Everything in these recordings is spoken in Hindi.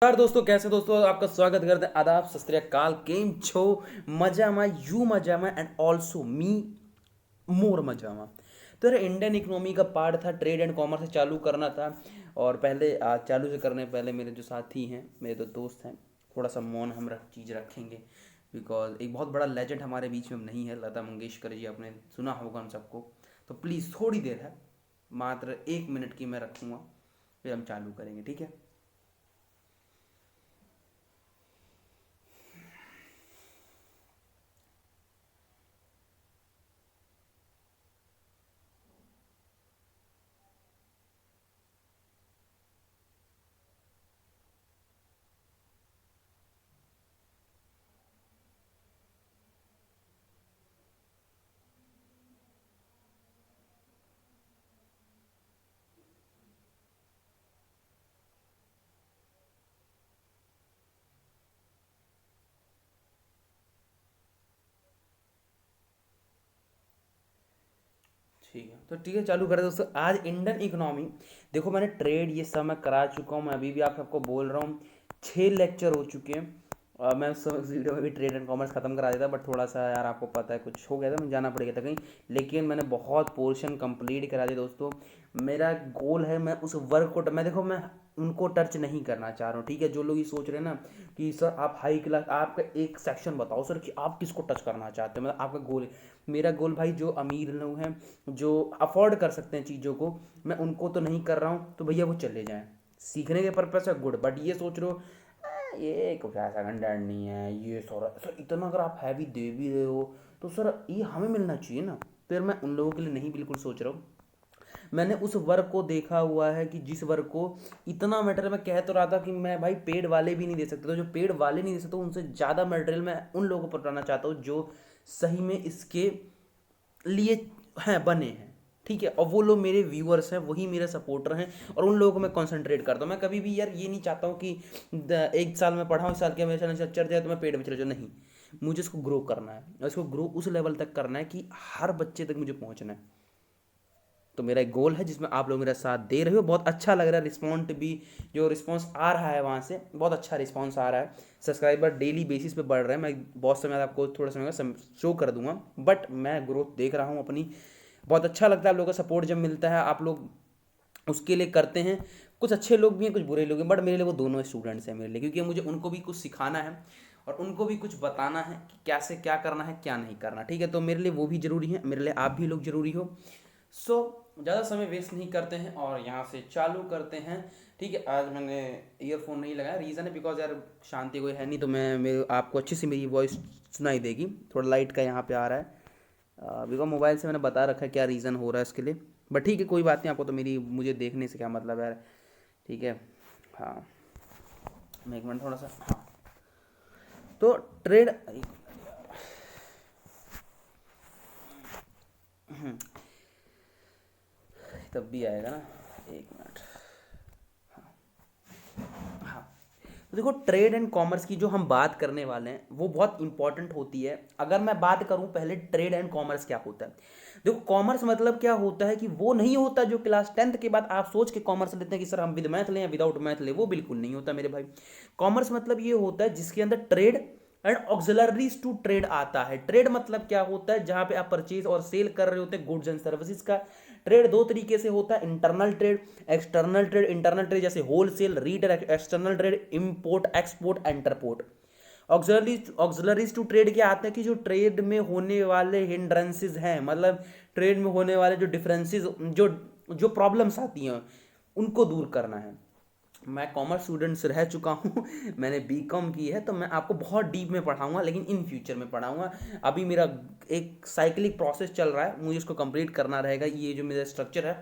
नमस्कार दोस्तों, कैसे दोस्तों आपका स्वागत करते हैं। आदाब, सत श्री अकाल, केम छो, मजामा, यू मजामा एंड ऑल्सो मी मोर मजामा। तो यार, इंडियन इकोनॉमी का पार्ट था, ट्रेड एंड कॉमर्स से चालू करना था। और पहले आज चालू से करने पहले मेरे जो साथी हैं, मेरे तो दोस्त हैं, थोड़ा सा मौन हम चीज़ रखेंगे। बिकॉज एक बहुत बड़ा लेजेंड हमारे बीच में नहीं है, लता मंगेशकर जी, आपने सुना होगा उन सबको। तो प्लीज़ थोड़ी देर है, मात्र 1 मिनट की मैं रखूँगा, फिर हम चालू करेंगे, ठीक है। ठीक है, तो ठीक है, चालू करें दोस्तों। आज इंडियन इकोनॉमी, देखो मैंने ट्रेड ये सब मैं करा चुका हूँ, मैं अभी भी आप सबको बोल रहा हूँ। 6 लेक्चर हो चुके हैं। मैं उस वीडियो में भी ट्रेड एंड कॉमर्स खत्म करा देता, बट थोड़ा सा यार आपको पता है कुछ हो गया था, मुझे जाना पड़ गया था कहीं। लेकिन मैंने बहुत पोर्शन कंप्लीट करा दिया दोस्तों। मेरा गोल है, मैं उस वर्क को, मैं देखो, मैं उनको टच नहीं करना चाह रहा हूँ, ठीक है। जो लोग ये सोच रहे हैं ना कि सर आप हाई क्लास, आपका एक सेक्शन बताओ सर कि आप किसको टच करना चाहते हो, मतलब आपका गोल। मेरा गोल भाई, जो अमीर लोग हैं, जो अफोर्ड कर सकते हैं चीज़ों को, मैं उनको तो नहीं कर रहा हूँ, तो भैया वो चले जाएं। सीखने के पर्पज से गुड, बट ये सोच रहे हो ये कुछ ऐसा कंटेंट नहीं है, ये सर इतना अगर आप हैवी दे भी रहे हो तो सर ये हमें मिलना चाहिए ना। फिर मैं उन लोगों के लिए नहीं बिल्कुल सोच रहा हूँ। मैंने उस वर्क को देखा हुआ है कि जिस वर्क को इतना मटेरियल, मैं कह तो रहा था कि मैं भाई पेड वाले भी नहीं दे सकते, तो जो पेड वाले नहीं दे सकते उनसे ज़्यादा मटेरियल मैं उन लोगों को पढ़ाना चाहता हूँ जो सही में इसके लिए हैं, बने हैं, ठीक है। और वो लोग मेरे व्यूअर्स हैं, वही मेरे सपोर्टर हैं, और उन लोगों को मैं कंसंट्रेट करता हूँ। मैं कभी भी यार ये नहीं चाहता हूँ कि 1 साल में पढ़ाऊँ, 1 साल के मेरे चैनल चढ़ जाए तो मैं पेड में चले जाऊँ, नहीं। मुझे इसको ग्रो करना है, और इसको ग्रो उस लेवल तक करना है कि हर बच्चे तक मुझे पहुँचना है। तो मेरा एक गोल है जिसमें आप लोग मेरा साथ दे रहे हो, बहुत अच्छा लग रहा है। रिस्पॉन्ड भी, जो रिस्पॉन्स आ रहा है वहाँ से, बहुत अच्छा रिस्पॉन्स आ रहा है। सब्सक्राइबर डेली बेसिस पे बढ़ रहे हैं। मैं बहुत समय आपको थोड़ा समय का शो कर दूंगा, बट मैं ग्रोथ देख रहा हूँ अपनी। बहुत अच्छा लगता है आप लोगों का सपोर्ट जब मिलता है, आप लोग उसके लिए करते हैं। कुछ अच्छे लोग भी हैं, कुछ बुरे लोग हैं, बट मेरे लिए वो दोनों स्टूडेंट्स हैं मेरे लिए, क्योंकि मुझे उनको भी कुछ सिखाना है और उनको भी कुछ बताना है कि कैसे क्या करना है, क्या नहीं करना, ठीक है। तो मेरे लिए वो भी ज़रूरी है, मेरे लिए आप भी लोग ज़रूरी हो। सो ज़्यादा समय वेस्ट नहीं करते हैं और यहाँ से चालू करते हैं, ठीक है। आज मैंने ईयरफोन नहीं लगाया, रीज़न है बिकॉज यार शांति कोई है नहीं, तो मैं मेरे आपको अच्छी सी मेरी वॉइस सुनाई देगी। थोड़ा लाइट का यहाँ पे आ रहा है, बिकॉज मोबाइल से मैंने बता रखा है क्या रीज़न हो रहा है इसके लिए। बट ठीक है, कोई बात नहीं, आपको तो मेरी मुझे देखने से क्या मतलब है, ठीक है। हाँ, मैं 1 मिनट थोड़ा सा, हाँ। तो ट्रेड, तब भी आएगा ना, 1 मिनट। हाँ, तो देखो, ट्रेड एंड कॉमर्स की जो हम बात करने वाले हैं वो बहुत इंपॉर्टेंट होती है। अगर मैं बात करूं पहले ट्रेड एंड कॉमर्स क्या होता है। देखो, कॉमर्स मतलब क्या होता है कि वो नहीं होता जो क्लास 10th के बाद आप सोच के कॉमर्स लेते हैं कि सर हम विद मैथ लें या विदाउट मैथ लें, वो बिल्कुल नहीं होता मेरे भाई। कॉमर्स मतलब ये होता है जिसके अंदर trade and auxiliaries to trade आता है। ट्रेड मतलब क्या होता है, जहां पे आप परचेज और सेल कर रहे होते हैं गुड्स एंड सर्विसेज का। ट्रेड दो तरीके से होता है, internal trade, external trade. Internal trade जैसे wholesale, retail. External trade import, export, entrepot. Auxiliaries to trade क्या आते हैं कि जो ट्रेड में होने वाले हिंड्रेंसेस हैं, मतलब ट्रेड में होने वाले जो डिफरेंसेस, जो जो प्रॉब्लम्स आती हैं, उनको दूर करना है। मैं कॉमर्स स्टूडेंट से रह चुका हूँ मैंने बीकॉम की है, तो मैं आपको बहुत डीप में पढ़ाऊंगा, लेकिन इन फ्यूचर में पढ़ाऊंगा। अभी मेरा एक साइक्लिक प्रोसेस चल रहा है, मुझे इसको कंप्लीट करना रहेगा, ये जो मेरा स्ट्रक्चर है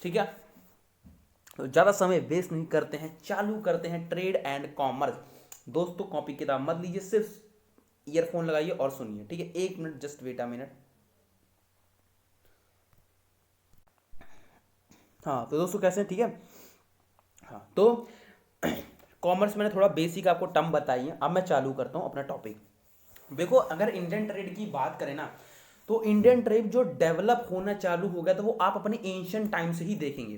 ठीक है। तो ज़्यादा समय वेस्ट नहीं करते हैं, चालू करते हैं ट्रेड एंड कॉमर्स। दोस्तों, कॉपी किताब मत लीजिए, सिर्फ ईयरफोन लगाइए और सुनिए, ठीक है। 1 minute, just wait a minute. हाँ, तो दोस्तों कैसे हैं, ठीक है। हाँ, तो कॉमर्स मैंने थोड़ा बेसिक आपको टर्म बताई है, अब मैं चालू करता हूँ अपना टॉपिक। देखो, अगर इंडियन ट्रेड की बात करें ना, तो इंडियन ट्रेड जो डेवलप होना चालू हो गया, तो वो आप अपने एंशियंट टाइम से ही देखेंगे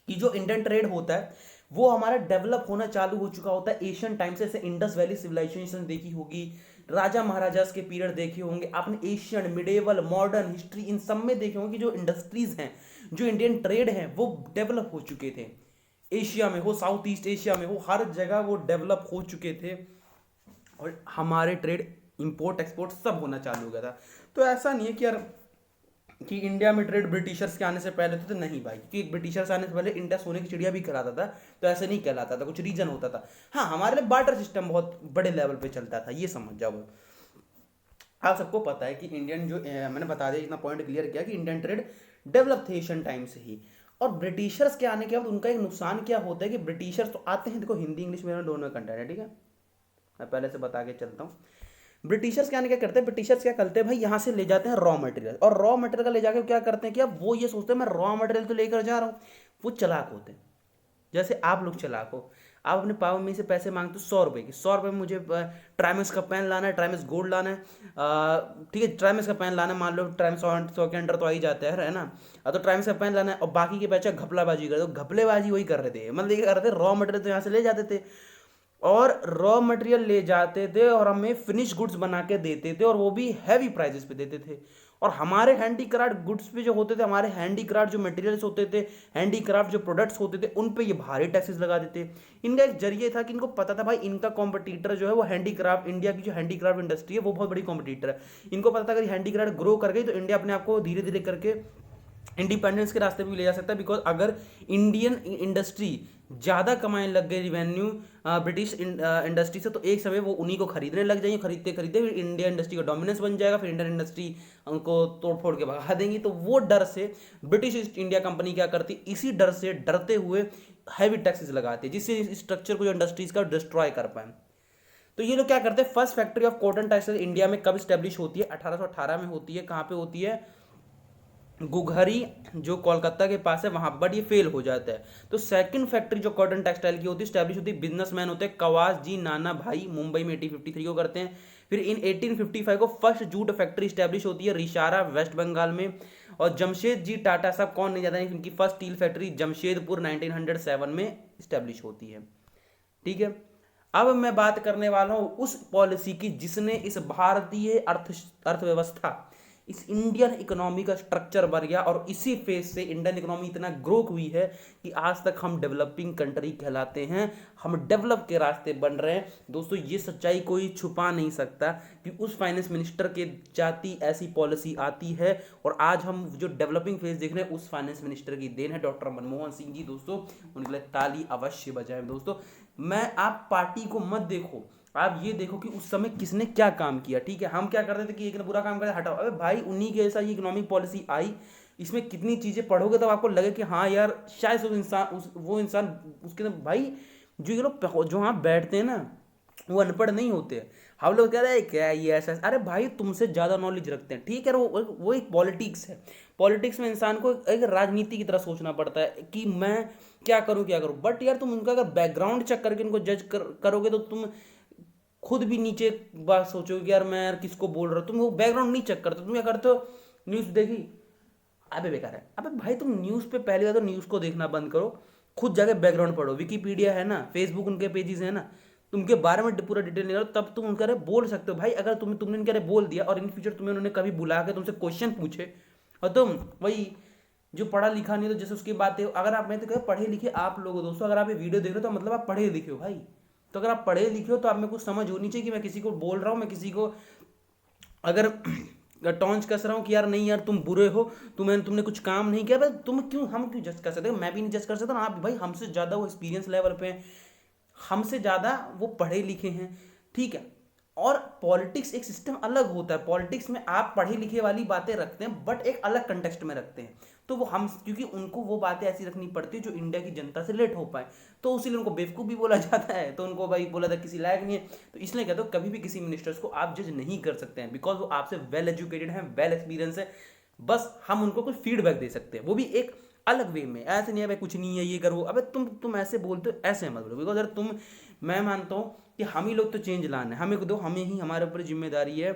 कि जो इंडियन ट्रेड होता है वो हमारा डेवलप होना चालू हो चुका होता है एशियन टाइम से। जैसे इंडस वैली सिविलाइजेशन देखी होगी, राजा महाराजास के पीरियड देखे होंगे आपने, एशियन, मिडेवल, मॉडर्न हिस्ट्री, इन सब में देखे होंगे जो इंडस्ट्रीज हैं, जो इंडियन ट्रेड है, वो डेवलप हो चुके थे। एशिया में हो, साउथ ईस्ट एशिया में हो, हर जगह वो डेवलप हो चुके थे और हमारे ट्रेड इंपोर्ट एक्सपोर्ट सब होना चालू हो गया था। तो ऐसा नहीं है कि यार कि इंडिया में ट्रेड ब्रिटिशर्स के आने से पहले तो नहीं भाई, क्योंकि ब्रिटिशर्स आने से पहले इंडिया सोने की चिड़िया भी कराता था, तो ऐसे नहीं कहलाता था, कुछ रीजन होता था। हाँ, हमारे लिए बार्टर सिस्टम बहुत बड़े लेवल पे चलता था, ये समझ जाओ। आप सबको पता है कि इंडियन जो मैंने बता दिया, इतना पॉइंट क्लियर किया कि इंडियन ट्रेड डेवलप थे एशियन टाइम से ही। और ब्रिटिशर्स के आने के बाद उनका एक नुकसान क्या होता है कि ब्रिटिशर्स तो आते हैं, देखो हिंदी इंग्लिश में दोनों कंटेंट है, ठीक है, मैं पहले से बता के चलता हूँ। ब्रिटिशर्स क्या क्या करते हैं, ब्रिटिशर्स क्या करते हैं भाई, यहाँ से ले जाते हैं रॉ मटेरियल, और रॉ मटेरियल का ले जाकर क्या करते हैं कि अब वो ये सोचते हैं मैं रॉ मटेरियल तो लेकर जा रहा हूँ। वो चालाक होते हैं, जैसे आप लोग चालाक हो, आप अपने पापा मम्मी से पैसे मांगते हो 100 रुपये की, 100 रुपये में मुझे ट्राइमस का पेन लाना है, ट्राइमस गोल्ड लाना है, ठीक है, ट्राइमस का पेन लाना है, मान लो ट्राइमस 100 के अंडर तो आ ही जाता है ना। तो ट्राइमस का पेन लाना है और बाकी के पैसे घपलाबाजी कर दो, घपलेबाजी वही कर रहे थे, मतलब ये कर रहे थे, रॉ मटेरियल तो यहाँ से ले जाते थे और रॉ मटेरियल ले जाते थे और हमें फिनिश गुड्स बना के देते थे, और वो भी हैवी प्राइजेस पे देते थे। और हमारे हैंडीक्राफ्ट गुड्स पे जो होते थे, हमारे हैंडीक्राफ्ट जो मटेरियल्स होते थे, हैंडीक्राफ्ट जो प्रोडक्ट्स होते थे, उन पे ये भारी टैक्सेस लगा देते। इनका एक जरिए था कि इनको पता था भाई इनका कॉम्पिटिटर जो है वो हैंडीक्राफ्ट, इंडिया की जो हैंडीक्राफ्ट इंडस्ट्री है वो बहुत बड़ी कॉम्पिटिटर है। इनको पता था अगर हैंडीक्राफ्ट ग्रो कर गई तो इंडिया अपने आप को धीरे धीरे करके इंडिपेंडेंस के रास्ते पे भी ले जा सकता है। बिकॉज अगर इंडियन इंडस्ट्री ज़्यादा कमाने लग गई रिवेन्यू ब्रिटिश इंडस्ट्री से, तो एक समय वो उन्हीं को खरीदने लग जाएंगे, खरीदते खरीदते फिर इंडिया इंडस्ट्री का डोमिनेंस बन जाएगा, फिर इंडियन इंडस्ट्री उनको तोड़ फोड़ के भगा देंगी। तो वो डर से ब्रिटिश ईस्ट इंडिया कंपनी क्या करती, इसी डर से डरते हुए हैवी टैक्सेस लगाते, जिससे इस स्ट्रक्चर को जो इंडस्ट्रीज का डिस्ट्रॉय कर पाए। तो ये लोग क्या करते हैं, first factory of cotton textile India में कब स्टैब्लिश होती है, 1818 में होती है। कहाँ पे होती है, गुघरी जो कोलकाता के पास है वहां, बट ये फेल हो जाता है। तो सेकंड फैक्ट्री जो कॉटन टेक्सटाइल की होती है स्टैब्लिश होती है, बिजनेसमैन होते हैं कवास जी नाना भाई, मुंबई में 1853 को करते हैं। फिर इन 1855 को फर्स्ट जूट फैक्ट्री स्टैब्लिश होती है रिशारा, वेस्ट बंगाल में। और जमशेद जी टाटा साहब, कौन नहीं जाता है, इनकी फर्स्ट स्टील फैक्ट्री जमशेदपुर 1907 में स्टैब्लिश होती है। ठीक है, अब मैं बात करने वाला हूं उस पॉलिसी की जिसने इस भारतीय अर्थव्यवस्था, इस इंडियन इकोनॉमी का स्ट्रक्चर बन गया, और इसी फेज से इंडियन इकोनॉमी इतना ग्रो हुई है कि आज तक हम डेवलपिंग कंट्री कहलाते हैं, हम डेवलप के रास्ते बन रहे हैं। दोस्तों ये सच्चाई कोई छुपा नहीं सकता कि उस फाइनेंस मिनिस्टर के जाती ऐसी पॉलिसी आती है, और आज हम जो डेवलपिंग फेज देख रहे हैं उस फाइनेंस मिनिस्टर की देन है, डॉक्टर मनमोहन सिंह जी। दोस्तों उनके लिए ताली अवश्य बजाएं। दोस्तों मैं, आप पार्टी को मत देखो, आप ये देखो कि उस समय किसने क्या काम किया। ठीक है, हम क्या करते थे कि एक ने बुरा काम करे हटाओ, अबे भाई उन्हीं के जैसा ये इकोनॉमिक पॉलिसी आई, इसमें कितनी चीजें पढ़ोगे तब आपको लगे कि हाँ यार शायद वो इंसान उसके अंदर, भाई जो ये लोग जो वहाँ बैठते हैं ना वो अनपढ़ नहीं होते। हम लोग कह रहे हैं क्या ये ऐसा, अरे भाई तुमसे ज़्यादा नॉलेज रखते हैं। ठीक है, वो एक पॉलिटिक्स है, पॉलिटिक्स में इंसान को एक राजनीति की तरह सोचना पड़ता है कि मैं क्या करूँ। बट यार तुम उनका अगर बैकग्राउंड चेक करके उनको जज करोगे तो तुम खुद भी नीचे बात सोचोगे कि यार मैं यार किसको बोल रहा हूँ। तुम वो बैकग्राउंड नहीं चेक करते, तुम क्या करते हो, न्यूज़ देखी, अबे बेकार है। अबे भाई तुम न्यूज़ पे पहले बात तो न्यूज़ को देखना बंद करो, खुद जाके बैकग्राउंड पढ़ो, विकीपीडिया है ना, फेसबुक उनके पेजेस है ना, तुमके बारे में पूरा डिटेल निकालो, तब तुम उनके बारे में बोल सकते हो। भाई अगर तुमने उनके बारे में बोल दिया और इन फ्यूचर तुम्हें उन्होंने कभी बुला के तुमसे क्वेश्चन पूछे और तुम वही जो पढ़ा लिखा नहीं तो जैसे उसकी बात है, अगर आप, मैं तो कह पढ़े लिखे आप लोग दोस्तों, अगर आप ये वीडियो देख रहे हो तो मतलब आप पढ़े लिखे हो भाई। तो अगर आप पढ़े लिखे हो तो आप में कुछ समझ होनी चाहिए कि मैं किसी को बोल रहा हूँ, मैं किसी को अगर टॉन्च कस रहा हूँ कि यार नहीं यार तुम बुरे हो, तुमने कुछ काम नहीं किया, तुम क्यों, हम क्यों जज कर सकते हैं, मैं भी नहीं जज कर सकता ना, आप भाई हमसे ज़्यादा वो एक्सपीरियंस लेवल पे हैं, हमसे ज़्यादा वो पढ़े लिखे हैं। ठीक है, और पॉलिटिक्स एक सिस्टम अलग होता है, पॉलिटिक्स में आप पढ़े लिखे वाली बातें रखते हैं बट एक अलग कंटेक्स्ट में रखते हैं। तो वो हम, क्योंकि उनको वो बातें ऐसी रखनी पड़ती है जो इंडिया की जनता से रिलेट हो पाए, तो इसीलिए उनको बेवकूफ़ भी बोला जाता है, तो उनको भाई बोला था किसी लायक नहीं है। तो इसलिए कहते हो कभी भी किसी मिनिस्टर्स को आप जज नहीं कर सकते हैं, बिकॉज वो आपसे वेल एजुकेटेड हैं, वेल एक्सपीरियंस है, बस हम उनको कुछ फीडबैक दे सकते हैं, वो भी एक अलग वे में। ऐसे नहीं है भाई कुछ नहीं है ये करो, अबे तुम ऐसे बोलते हो, ऐसे मत बोलो, बिकॉज अगर तुम, मैं मानता हूँ कि हम ही लोग तो चेंज लाना है, हमें दो, हमें ही, हमारे ऊपर जिम्मेदारी है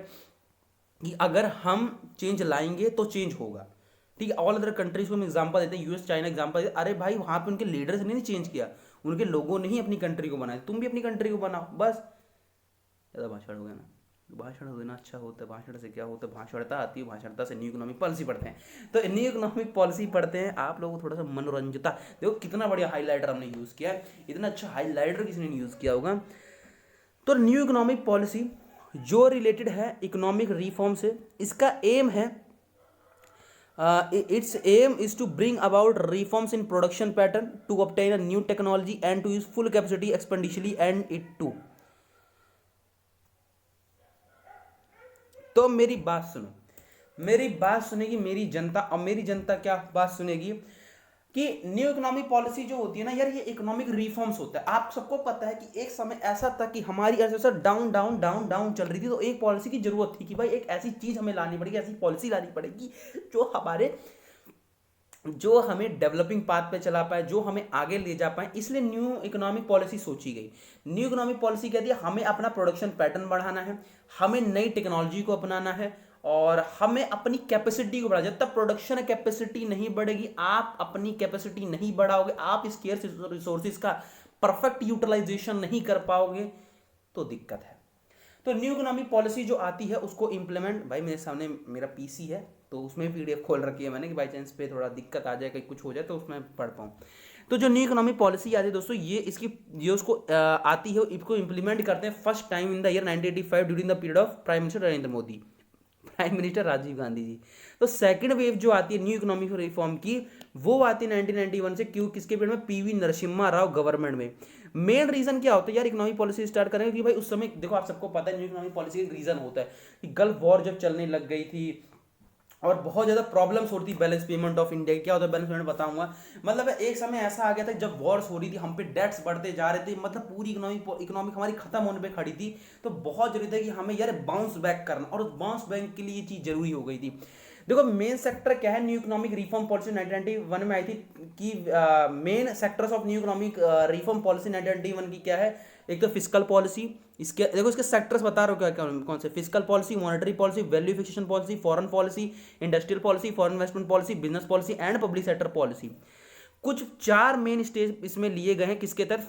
कि अगर हम चेंज लाएंगे तो चेंज होगा। ठीक है, ऑल अदर कंट्रीज को हम एग्जांपल देते हैं, यूएस चाइना एग्जांपल देते हैं, अरे भाई वहाँ पे उनके लीडर्स ने नहीं चेंज किया, उनके लोगों ने ही अपनी कंट्री को बनाया, तुम भी अपनी कंट्री को बनाओ बस। ज़्यादा भाषण हो गया ना, भाषण हो ना अच्छा होता है, भाषण से क्या होता है, भाषणता आती है, भाषणता से न्यू इकोनॉमिक पॉलिसी पढ़ते हैं। तो न्यू इकोनॉमिक पॉलिसी पढ़ते हैं आप लोगों को थोड़ा सा मनोरंजता, देखो कितना बढ़िया हाईलाइटर हमने यूज़ किया है, इतना अच्छा हाईलाइटर किसी ने यूज़ किया होगा। तो न्यू इकोनॉमिक पॉलिसी जो रिलेटेड है इकोनॉमिक रिफॉर्म से, इसका एम है its aim is to bring about reforms in production pattern to obtain a new technology and to use full capacity expeditiously and it too। तो मेरी बात सुनो, मेरी बात सुनेगी मेरी जनता, और मेरी जनता क्या बात सुनेगी कि न्यू इकोनॉमिक पॉलिसी जो होती है ना यार, ये इकोनॉमिक रिफॉर्म्स होता है। आप सबको पता है कि एक समय ऐसा था कि हमारी अर्थव्यवस्था डाउन डाउन डाउन डाउन चल रही थी, तो एक पॉलिसी की जरूरत थी कि भाई एक ऐसी चीज हमें लानी पड़ेगी, ऐसी पॉलिसी लानी पड़ेगी जो हमें डेवलपिंग पाथ पे चला पाए, जो हमें आगे ले जा पाए, इसलिए न्यू इकोनॉमिक पॉलिसी सोची गई। न्यू इकोनॉमिक पॉलिसी कहती है हमें अपना प्रोडक्शन पैटर्न बढ़ाना है, हमें नई टेक्नोलॉजी को अपनाना है, और हमें अपनी कैपेसिटी को बढ़ा। जब तक प्रोडक्शन कैपेसिटी नहीं बढ़ेगी, आप अपनी कैपेसिटी नहीं बढ़ाओगे, आप स्केर्स रिसोर्सेज का परफेक्ट यूटिलाइजेशन नहीं कर पाओगे, तो दिक्कत है। तो न्यू इकोनॉमिक पॉलिसी जो आती है उसको इंप्लीमेंट, भाई मेरे सामने मेरा पीसी है तो उसमें पीडीएफ खोल रखी है मैंने कि बाई चांस पे थोड़ा दिक्कत आ जाए, कहीं कुछ हो जाए तो उसमें पढ़ पाऊँ। तो जो न्यू इकोनॉमिक पॉलिसी आती है दोस्तों, ये उसको आती है, इसको इंप्लीमेंट करते हैं first time in the year 1985 during the period of prime minister Narendra Modi, prime minister Rajiv Gandhi ji. तो सेकंड वेव जो आती है न्यू इकोनॉमिक रिफॉर्म की, वो आती है 1991 से, क्यों, किसके पीरियड में, पीवी नरसिम्हा राव गवर्नमेंट में। मेन रीजन क्या होता है यार इकोनॉमिक पॉलिसी स्टार्ट करेंगे कि भाई उस समय देखो आप सबको पता है न्यू इकोनॉमिक पॉलिसी का रीजन होता है कि गल्फ वॉर जब चलने लग गई थी और बहुत ज्यादा प्रॉब्लम्स होती थी बैलेंस पेमेंट ऑफ इंडिया। क्या होता है बैलेंस पेमेंट बताऊंगा, मतलब एक समय ऐसा आ गया था जब वॉर्स हो रही थी, हम पे डेट्स बढ़ते जा रहे थे, मतलब पूरी इकोनॉमिक हमारी खत्म होने पे खड़ी थी। तो बहुत जरूरी था कि हमें यार बाउंस बैक करना, और उस बाउंस बैक के लिए ये चीज जरूरी हो गई थी। देखो मेन सेक्टर क्या है न्यू इकोनॉमिक रिफॉर्म पॉलिसी 1991 में आई थी कि main sectors of new economic reform policy 1991 की क्या है। एक तो फिस्कल पॉलिसी, इसके देखो इसके सेक्टर्स बता रहा हूँ क्या कौन से, fiscal policy, monetary policy, value fixation policy, foreign policy, industrial policy, foreign investment policy, business policy and public sector policy. कुछ 4 मेन स्टेज इसमें लिए गए हैं, किसके तहत,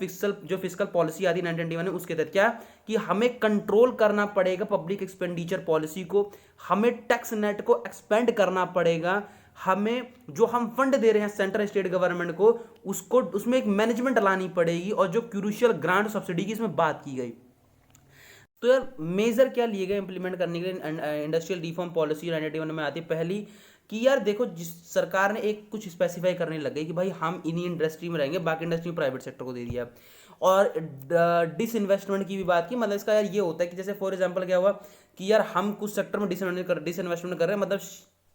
फिस्कल पॉलिसी आती है 1991 में, उसके तहत क्या कि हमें कंट्रोल करना पड़ेगा पब्लिक एक्सपेंडिचर पॉलिसी को, हमें टैक्स नेट को एक्सपेंड करना पड़ेगा, हमें जो हम फंड दे रहे हैं सेंट्रल स्टेट गवर्नमेंट को, उसको उसमें एक मैनेजमेंट लानी पड़ेगी, और जो क्रूशियल ग्रांट सब्सिडी की इसमें बात की गई। तो यार मेजर क्या लिए गए इंप्लीमेंट करने के लिए इंडस्ट्रियल रिफॉर्म पॉलिसी 1991 में आती है। पहली कि यार देखो जिस सरकार ने एक कुछ स्पेसिफाई करने लग गई कि भाई हम इन्हीं इंडस्ट्री में रहेंगे, बाकी इंडस्ट्री प्राइवेट सेक्टर को दे दिया। और डिसइन्वेस्टमेंट की भी बात की, मतलब इसका यार ये होता है कि जैसे फॉर एग्जांपल क्या हुआ कि यार हम कुछ सेक्टर में डिसइन्वेस्टमेंट कर रहे हैं, मतलब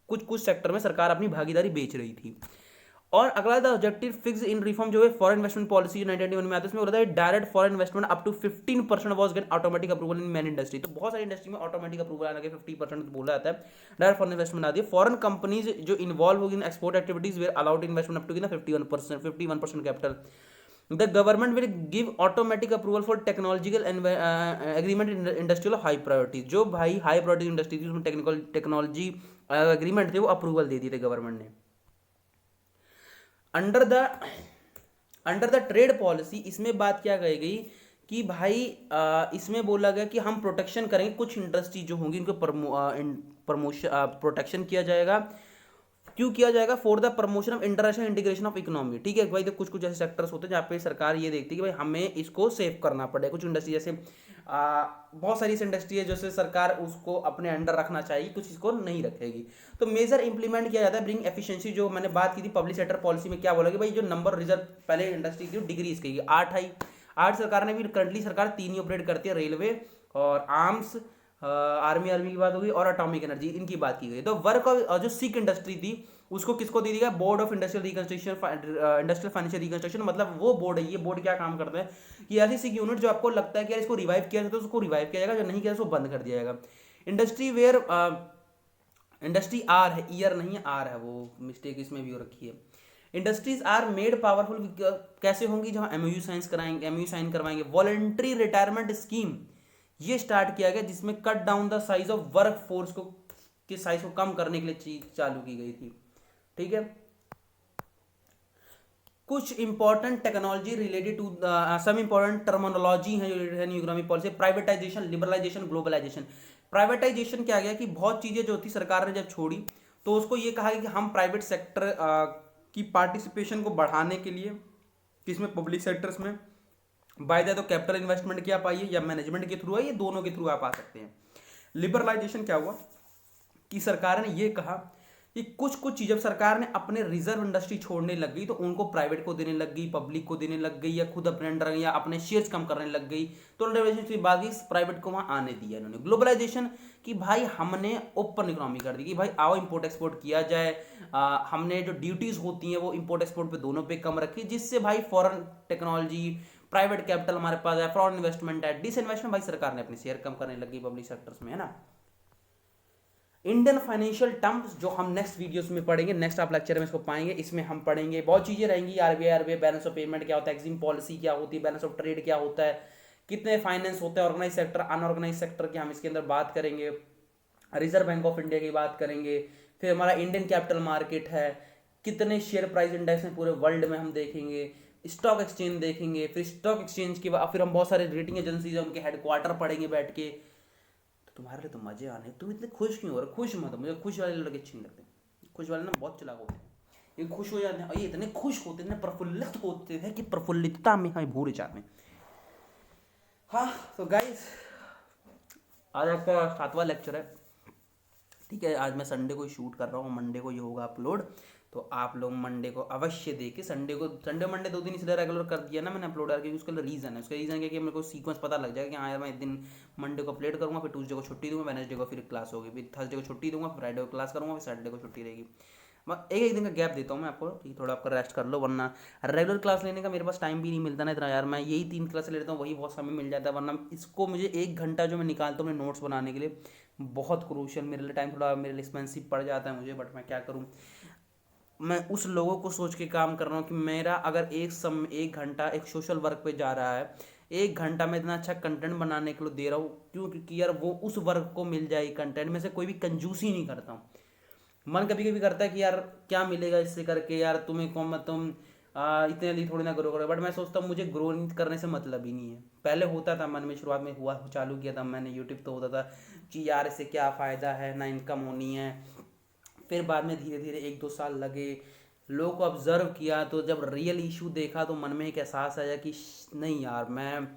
कुछ सेक्टर में सरकार अपनी भागीदारी बेच रही थी। और अगला the objective fix in reform जो है फॉरेन इन्वेस्टमेंट पॉलिसी 1991 में आता है, उसमें बोला था direct foreign investment up to 15% was get automatic approval in many industry. तो बहुत सारी इंडस्ट्री में ऑटोमेटिक अप्रूवल आने के 50% बोला जाता है, डायरेक्ट फॉरेन इन्वेस्टमेंट आती है। फॉरेन कंपनीज जो इन्वॉल्व होगी in export activities were allowed investment up to 51% capital. The government will give automatic approval for technological agreement in industrial high priority। जो भाई हाई प्रायोरिटी इंडस्ट्री थी उसमें टेक्नोलॉजी एग्रीमेंट थे वो अप्रूवल दे दिए थे गवर्नमेंट ने। अंडर द ट्रेड पॉलिसी इसमें बात क्या कही गई कि भाई इसमें बोला गया कि हम प्रोटेक्शन करेंगे, कुछ इंडस्ट्री जो होंगी उनको प्रोटेक्शन किया जाएगा। क्यों किया जाएगा, for the promotion of international integration of economy. ठीक है भाई, तो कुछ ऐसे सेक्टर्स होते हैं जहाँ पे सरकार ये देखती है कि भाई हमें इसको सेव करना पड़ेगा। कुछ इंडस्ट्री जैसे बहुत सारी इंडस्ट्री है जैसे सरकार उसको अपने अंडर रखना चाहिए, कुछ इसको नहीं रखेगी। तो मेजर इंप्लीमेंट किया जाता है ब्रिंग एफिशिएंसी। जो मैंने बात की थी पब्लिक सेक्टर पॉलिसी में क्या बोला कि भाई जो नंबर रिजर्व पहले इंडस्ट्री की डिग्रीज की 8 आई, 8 सरकार ने भी, करंटली सरकार 3 ही ऑपरेट करती है, रेलवे और आर्म्स, आर्मी की बात होगी, और एटॉमिक एनर्जी, इनकी बात की गई। तो वर्क और जो सिक इंडस्ट्री थी उसको किसको दे दिया, board of industrial reconstruction, industrial financial reconstruction. मतलब वो बोर्ड है, ये बोर्ड क्या काम करता है कि ऐसी सिक यूनिट जो आपको लगता है कि यार इसको रिवाइव किया जाए तो उसको रिवाइव किया जाएगा, जो नहीं किया उसको बंद कर दिया जाएगा। इंडस्ट्री वेयर इंडस्ट्री आर है, ईयर नहीं आर है, वो मिस्टेक इसमें भी हो रखी है। इंडस्ट्रीज आर मेड पावरफुल कैसे होंगी, जहां एमओयू साइन करवाएंगे। वॉलंटरी रिटायरमेंट स्कीम ये स्टार्ट किया गया जिसमें cut down the size of work force को, के साइज को कम करने के लिए चीज चालू की गई थी। ठीक है, कुछ important technology related to some important terminology है जो रिलेटेड है new economic policy. Privatisation, liberalisation, globalisation. Privatisation क्या गया कि बहुत चीज़ें जो थी सरकार ने जब छोड़ी तो उसको ये कहा कि हम प्राइवेट सेक्टर की पार्टिसिपेशन को बढ़ाने के लिए, किसमें, पब्लिक सेक्टर्स में, बाय द तो कैपिटल इन्वेस्टमेंट क्या पाइए या मैनेजमेंट के थ्रू है, ये दोनों के थ्रू आप आ सकते हैं। लिबरलाइजेशन क्या हुआ कि सरकार ने ये कहा कि कुछ कुछ चीज़ जब सरकार ने अपने रिजर्व इंडस्ट्री छोड़ने लग गई तो उनको प्राइवेट को देने लग गई, पब्लिक को देने लग गई, या खुद अपने अंडर या अपने शेयर्स कम करने लग गई, तो लिबरलाइजेशन की बात की प्राइवेट को वहाँ आने दिया इन्होंने। ग्लोबलाइजेशन कि भाई हमने ओपन इकोनॉमी कर दी कि भाई आओ इंपोर्ट एक्सपोर्ट किया जाए, हमने जो ड्यूटीज़ होती हैं वो इंपोर्ट एक्सपोर्ट पे दोनों पे कम रखी, जिससे भाई फॉरेन टेक्नोलॉजी, प्राइवेट कैपिटल हमारे पास है, फॉरेन इन्वेस्टमेंट है, डिसइन्वेस्टमेंट भाई सरकार ने अपने शेयर कम करने लगी पब्लिक सेक्टर्स में, है ना। इंडियन फाइनेंशियल टर्म्स जो हम नेक्स्ट वीडियोस में पढ़ेंगे, नेक्स्ट आप लेक्चर में इसको पाएंगे, इसमें हम पढ़ेंगे बहुत चीज़ें रहेंगी। आरबीआई बैलेंस ऑफ पेमेंट क्या होता है, एग्जिम पॉलिसी क्या होती है, बैलेंस ऑफ ट्रेड क्या होता है, कितने फाइनेंस होते हैं, ऑर्गेनाइज सेक्टर, अनऑर्गेनाइज सेक्टर की हम इसके अंदर बात करेंगे, रिजर्व बैंक ऑफ इंडिया की बात करेंगे, फिर हमारा इंडियन कैपिटल मार्केट है, कितने शेयर प्राइस इंडेक्स हैं पूरे वर्ल्ड में हम देखेंगे, स्टॉक एक्सचेंज देखेंगे, फिर स्टॉक एक्सचेंज के बाद फिर हम बहुत सारे रेटिंग एजेंसीज हैं उनके हेडक्वार्टर पढ़ेंगे बैठ के। तुम्हारे लिए तो मजे आने, तुम इतने खुश क्यों हो रहे? खुश मत हो, मुझे खुश वाले लड़के अच्छे नहीं लगते। खुश वाले ना बहुत चालाक होते हैं, ये खुश हो जाते हैं और ये इतने खुश होते हैं, इतने प्रफुल्लित होते हैं कि प्रफुल्लितता में हमें भूल जाते हैं। हाँ तो गाइस, आज आपका 7वां लेक्चर है, ठीक है। आज मैं संडे को शूट कर रहा हूँ, मंडे को ये होगा अपलोड, तो आप लोग मंडे को अवश्य देखें। संडे को, संडे मंडे 2 दिन इसलिए रेगुलर कर दिया ना मैंने अपलोड करके, उसका रीज़न है, उसका रीज़न क्या कि मेरे को सीक्वेंस पता लग जाएगा कि हाँ यार मैं एक दिन मंडे को अपलोड करूँगा, फिर ट्यूसडे को छुट्टी दूँगा, वेडनेसडे को फिर क्लास होगी, फिर थर्सडे को छुट्टी दूँगा, फिर फ्राइडे को क्लास करूँगा, फिर सैटरडे को छुट्टी रहेगी। मैं एक एक दिन का गैप देता हूँ मैं आपको कि थोड़ा आपका रेस्ट कर लो, वरना रेगुलर क्लास लेने का मेरे पास टाइम भी नहीं मिलता ना इतना यार। मैं यही 3 क्लास ले लेता हूँ, वही बहुत समय मिल जाता है, वरना इसको मुझे 1 घंटा जो मैं निकालता हूँ अपने नोट्स बनाने के लिए, बहुत क्रूशियल मेरे लिए टाइम, थोड़ा मेरे लिए एक्सपेंसिव पड़ जाता है मुझे, बट मैं क्या करूँ। मैं उस लोगों को सोच के काम कर रहा हूँ कि मेरा अगर 1 घंटा एक सोशल वर्क पे जा रहा है, 1 घंटा मैं इतना अच्छा कंटेंट बनाने के लिए दे रहा हूँ, क्यों? क्योंकि यार वो उस वर्क को मिल जाए, कंटेंट में से कोई भी कंजूसी नहीं करता हूँ। मन कभी कभी करता है कि यार क्या मिलेगा इससे करके, यार तुम्हें कौन, मत तुम इतने जल्दी थोड़ी ना ग्रो करो, बट मैं सोचता हूँ मुझे ग्रो करने से मतलब ही नहीं है। पहले होता था मन में, शुरुआत में हुआ, चालू किया था मैंने यूट्यूब, तो होता था कि यार इससे क्या फ़ायदा है, ना इनकम होनी है। फिर बाद में धीरे धीरे 1-2 साल लगे, लोगों को ऑब्जर्व किया, तो जब रियल इशू देखा तो मन में एक एहसास आया कि नहीं यार, मैं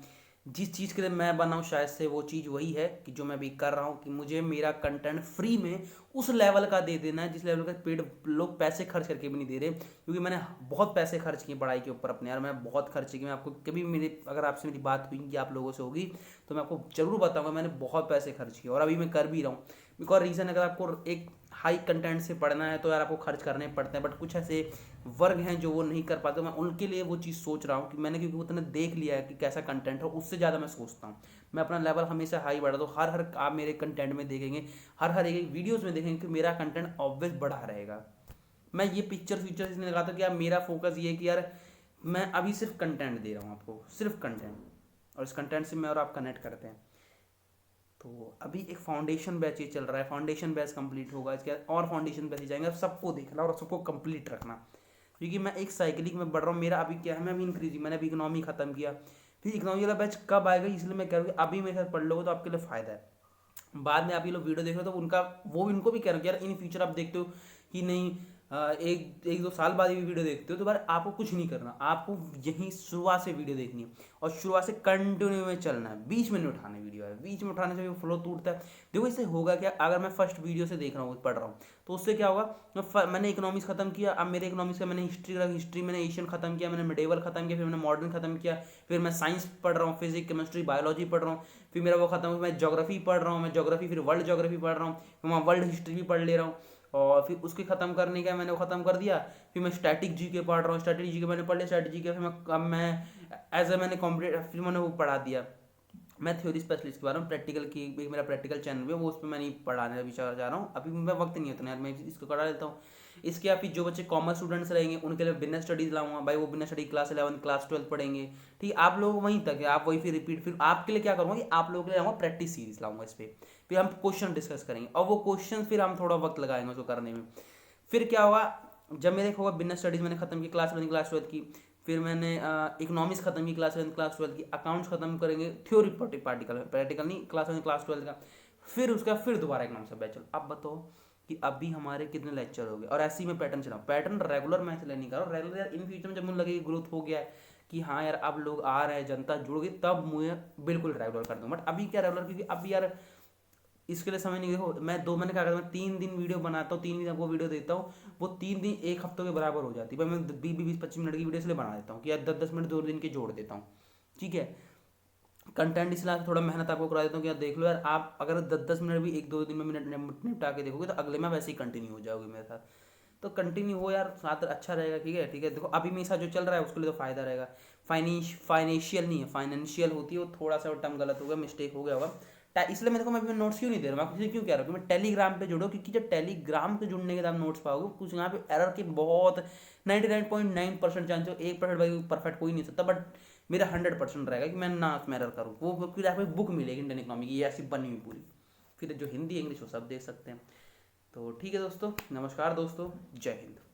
जिस चीज़ के लिए मैं बना हूँ शायद से वो चीज़ वही है कि जो मैं अभी कर रहा हूँ, कि मुझे मेरा कंटेंट फ्री में उस लेवल का दे देना है जिस लेवल का पेड लोग पैसे खर्च करके भी नहीं दे रहे। क्योंकि मैंने बहुत पैसे खर्च किए पढ़ाई के ऊपर अपने यार, मैं बहुत खर्च किए। मैं आपको कभी मेरी, अगर आपसे मेरी बात हुई कि आप लोगों से होगी तो मैं आपको जरूर बताऊंगा मैंने बहुत पैसे खर्च किए, और अभी मैं कर भी रहा हूँ। बिकॉज रीज़न, अगर आपको एक हाई कंटेंट से पढ़ना है तो यार आपको खर्च करने पड़ते हैं, बट कुछ ऐसे वर्ग हैं जो वो नहीं कर पाते, मैं उनके लिए वो चीज़ सोच रहा हूँ कि मैंने, क्योंकि उतना देख लिया है कि कैसा कंटेंट है, उससे ज़्यादा मैं सोचता हूँ मैं अपना लेवल हमेशा हाई बढ़ा दूँ। हर आप मेरे कंटेंट में देखेंगे, हर एक वीडियोज़ में देखेंगे कि मेरा कंटेंट ऑब्वियस बढ़ा रहेगा। मैं ये पिक्चर फीचर्स इसलिए लगाता हूँ कि यार मेरा फोकस ये है कि यार मैं अभी सिर्फ कंटेंट दे रहा हूँ आपको, सिर्फ कंटेंट, और इस कंटेंट से मैं और आप कनेक्ट करते हैं। तो अभी एक फाउंडेशन बैच ये चल रहा है, फाउंडेशन बैच कंप्लीट होगा, इसके बाद और फाउंडेशन बैच जाएंगे। सबको देखना और सबको कंप्लीट रखना, क्योंकि मैं एक साइकिलिंग में बढ़ रहा हूँ। मेरा अभी क्या है, मैं अभी इंक्रीजिंग, मैंने अभी इकोनॉमी खत्म किया, फिर इकोनॉमी वाला बैच कब आएगा, इसलिए मैं कह रहा हूँ कि अभी मेरे साथ पढ़ लोगे तो आपके लिए फ़ायदा है। बाद में आप ये लोग वीडियो देख रहे हो तो उनका, वो इनको भी कह रहा हूँ कि यार इन फ्यूचर आप देखते हो कि नहीं, एक 2 साल बाद ये वीडियो देखते हो तो बार आपको कुछ नहीं करना, आपको यहीं शुरुआत से वीडियो देखनी है और शुरुआत से कंटिन्यू में चलना है। बीच में नहीं उठाने वीडियो है, बीच में उठाने से भी फ्लो टूटता है। देखो इससे होगा क्या, अगर मैं फर्स्ट वीडियो से देख रहा हूँ, पढ़ रहा हूँ, तो उससे क्या होगा, मैंने इकोनॉमिक्स खत्म किया, अब मेरे इकोनॉमिक्स का मैंने हिस्ट्री मैंने एशियन खत्म किया, मैंने मिडेवल खत्म किया, फिर मैंने मॉडर्न खत्म किया, फिर मैं साइंस पढ़ रहा हूँ, फिजिक्स केमिस्ट्री बायोलॉजी पढ़ रहा हूँ, फिर मेरा वो खत्म हुआ, मैं ज्योग्राफी पढ़ रहा हूँ, मैं ज्योग्राफी फिर वर्ल्ड ज्योग्राफी पढ़ रहा हूँ, फिर मैं वर्ल्ड हिस्ट्री भी पढ़ ले रहा हूँ, और फिर उसके ख़त्म करने का मैंने वो ख़त्म कर दिया। फिर मैं स्टैटिक जीके पढ़ रहा हूँ, स्टैटिक जीके मैंने पढ़ लिया, स्टैटिक जीके फिर मैं एज ए मैंने कॉम्प्लीट, फिर मैंने वो पढ़ा दिया। मैं थ्योरी स्पेशलिस्ट के बारे में, प्रैक्टिकल की एक मेरा प्रैक्टिकल चैनल है वो, उस पर मैं नहीं पढ़ाने अभी जा रहा हूँ, अभी मैं वक्त नहीं होता यार, मैं इसको करा लेता हूँ। इसके आप जो बच्चे कॉमर्स स्टूडेंट्स रहेंगे उनके लिए बिजनेस स्टडीज़ लाऊंगा भाई, वो बिजनेस स्टडी क्लास 11 क्लास 12 पढ़ेंगे, ठीक है। आप लोग वहीं तक है, आप वही फिर रिपीट, फिर आपके लिए क्या करूँगा कि आप लोगों के लिए लाऊंगा प्रैक्टिस सीरीज लाऊंगा इस पर, फिर हम क्वेश्चन डिस्कस करेंगे और वो क्वेश्चन फिर हम थोड़ा वक्त लगाएंगे उसको करने में। फिर क्या होगा, जब मेरे होगा बिजनेस स्टडीज़ मैंने खत्म की, क्लास 11 क्लास 12 की, फिर मैंने इकोनॉमिक्स खत्म की क्लास 11 क्लास 12 की, अकाउंट्स खत्म करेंगे, थ्योरी पार्टिकल प्रैक्टिकल नहीं, क्लास 11 क्लास 12 का, फिर उसका फिर दोबारा इकोनॉमिक्स का बैच। अब बताओ कि अभी हमारे कितने लेक्चर हो गए, और ऐसे ही मैं पैटर्न चलाऊँ, पैटर्न रेगुलर मैं इसलिए नहीं कर रहा हूँ, रेगुलर यार इन फ्यूचर में जब मुझे लगे ग्रोथ हो गया है कि हाँ यार अब लोग आ रहे हैं, जनता जुड़ गई, तब मुझे बिल्कुल रेगुलर कर दूँ। बट अभी क्या रेगुलर, क्योंकि अभी यार इसके लिए समय नहीं। देखो मैंने क्या करता हूँ, 3 दिन वीडियो बनाता हूँ, 3 दिन आपको वीडियो देता हूँ, वो 3 दिन एक हफ्ते के बराबर हो जाती है। भाई मैं 20-25 मिनट की वीडियो इसलिए बना देता हूँ कि यार 10-10 मिनट 2 दिन के जोड़ देता हूँ, ठीक है। कंटेंट इसलिए थोड़ा मेहनत आपको करा देता हूँ कि यार देख लो यार, आप अगर 10-10 मिनट भी 1-2 दिन में मिनट निपटा के देखोगे तो अगले में वैसे ही कंटिन्यू हो जाओगे मेरे साथ। तो कंटिन्यू हो यार, साथ अच्छा रहेगा, ठीक है ठीक है। देखो अभी मेरे साथ जो चल रहा है उसके लिए तो फ़ायदा रहेगा। फाइनेंशियल नहीं है, फाइनेंशियल होती है वो, थोड़ा सा टर्म गलत हो गया, मिस्टेक हो गया होगा। इसलिए मैं देखो मैं नोट्स क्यों नहीं दे रहा हूँ, मैं क्यों कह रहा हूँ कि मैं टेलीग्राम पे जुड़ो, क्योंकि जब टेलीग्राम पे जुड़ने के बाद नोट्स पाओगे कुछ यहाँ पे एरर के बहुत 99.9% चांस हो, 1% भाई परफेक्ट कोई नहीं सकता, बट मेरा 100% रहेगा कि मैं ना उसमें एरर करूँ। वो फिर आपको बुक मिलेगी इंडियन इकोनॉमी की, ये ऐसी बनी हुई पूरी, फिर जो हिंदी इंग्लिश वो सब देख सकते हैं। तो ठीक है दोस्तों, नमस्कार दोस्तों, जय हिंद।